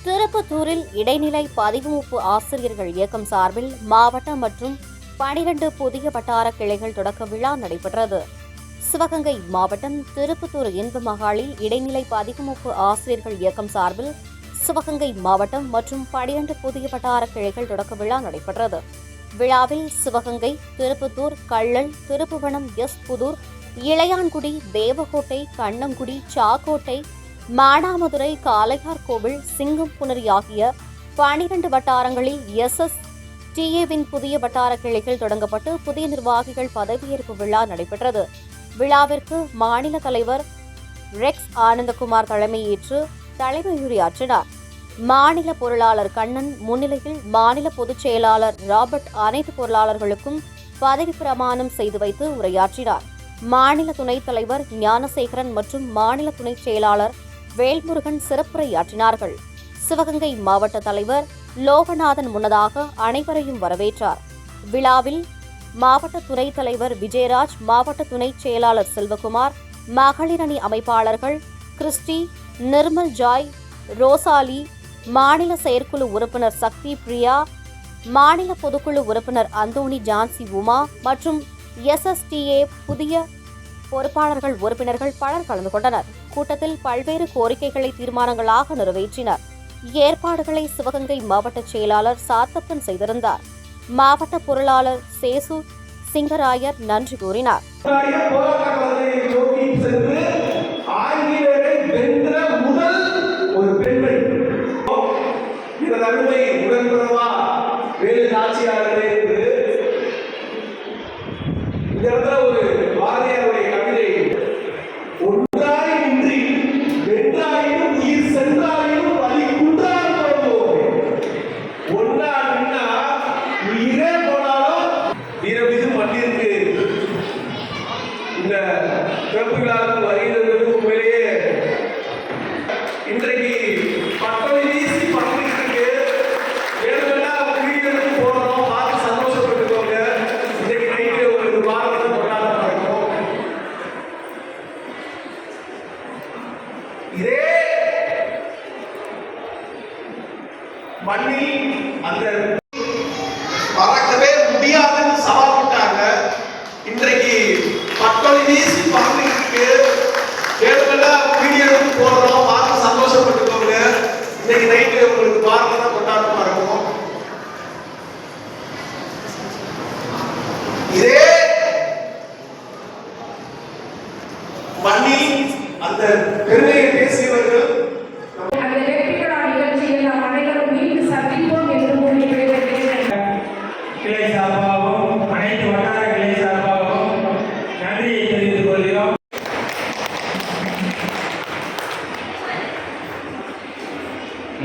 திருப்பத்தூரில் இடைநிலை பதிவுமுப்பு ஆசிரியர்கள் இயக்கம் சார்பில் மாவட்ட மற்றும் 12 புதிய வட்டார கிளைகள் தொடக்க விழா நடைபெற்றது. சிவகங்கை மாவட்டம் திருப்பத்தூர் இன்ப மகாலில் இடைநிலை பதிவுமுப்பு ஆசிரியர்கள் இயக்கம் சார்பில் சிவகங்கை மாவட்டம் மற்றும் 12 புதிய வட்டார கிளைகள் தொடக்க விழா நடைபெற்றது. விழாவில் சிவகங்கை, திருப்பத்தூர், கள்ளல், திருப்புவனம், புதூர், இளையான்குடி, தேவகோட்டை, கண்ணங்குடி, சாக்கோட்டை, மானாமதுரை, காளையார்கோவில், சிங்கம்புணரி ஆகிய 12 வட்டாரங்களில் SSTA-வின் புதிய வட்டார கிளைகள் தொடங்கப்பட்டு புதிய நிர்வாகிகள் பதவியேற்பு விழா நடைபெற்றது. விழாவிற்கு மாநில தலைவர் ரெக்ஸ் ஆனந்தகுமார் தலைமையேற்று தலைமையுரையாற்றினார். மாநில பொருளாளர் கண்ணன் முன்னிலையில் மாநில பொதுச் செயலாளர் ராபர்ட் அனைத்து பொருளாளர்களுக்கும் பதவி பிரமாணம் செய்து வைத்து உரையாற்றினார். மாநில துணைத் தலைவர் ஞானசேகரன் மற்றும் மாநில துணைச் செயலாளர் வேல்முருகன் சிறப்புரையாற்றினார்கள். சிவகங்கை மாவட்ட தலைவர் லோகநாதன் முன்னதாக அனைவரையும் வரவேற்றார். விழாவில் மாவட்ட துணைத் தலைவர் விஜயராஜ், மாவட்ட துணைச் செயலாளர் செல்வகுமார், மகளிர் அணி அமைப்பாளர்கள் கிறிஸ்டி, நிர்மல் ஜாய், ரோசாலி, மாநில செயற்குழு உறுப்பினர் சக்தி பிரியா, மாநில பொதுக்குழு உறுப்பினர் அந்தோணி ஜான்சி உமா மற்றும் SSTA புதிய பொறுப்பாளர்கள் உறுப்பினர்கள் பலர் கலந்து கொண்டனர். கூட்டத்தில் பல்வேறு கோரிக்கைகளை தீர்மானங்களாக நிறைவேற்றினர். ஏற்பாடுகளை சிவகங்கை மாவட்ட செயலாளர் சாத்தப்பன் செய்திருந்தார். மாவட்ட பொருளாளர் சேசு சிங்கராயர் நன்றி கூறினார். இந்த பிறப்பு விழாவுக்கு வருகிறவர்களுக்கு உண்மையிலேயே இன்றைக்கு பட்டொலி வீசி பட்டத்துக்கு வேணுமெல்லாம் வீடுகளுக்கு போகிறோம், பார்த்து சந்தோஷப்பட்டுக்கோங்க. இன்றைக்கு நைட்டு ஒரு வாரத்தை கொண்டாடமாக இருக்கும். இதே மண்ணில் அந்த மறக்கவே முடியாதுன்னு சவால் விட்டாங்க. இன்றைக்கு பட்டொலி வீசி பறந்துருக்கு வேணுமெல்லாம் வீடியோவுக்கு போடுறோம், பார்த்து சந்தோஷப்பட்டுக்கோங்க. இன்னைக்கு நைட்டு உங்களுக்கு பார்த்து தான் கொண்டாட்டமா இருக்கும். இதே மண்ணில் அந்த பெருமையை பேசியவர்கள் கிளை சார்பாகவும் அனைத்து வட்டார கிளை சார்பாகவும் நன்றியை தெரிவித்துக் கொள்கிறோம்.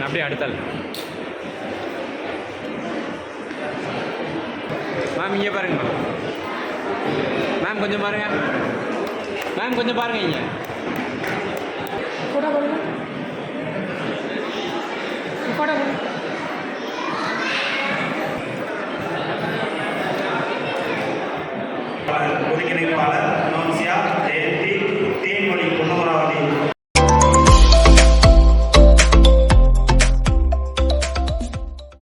அப்படியே அடுத்தால் மேம் இங்கே பாருங்க மேம் கொஞ்சம் பாருங்க மேம் கொஞ்சம் பாருங்க இங்கே போட்டோ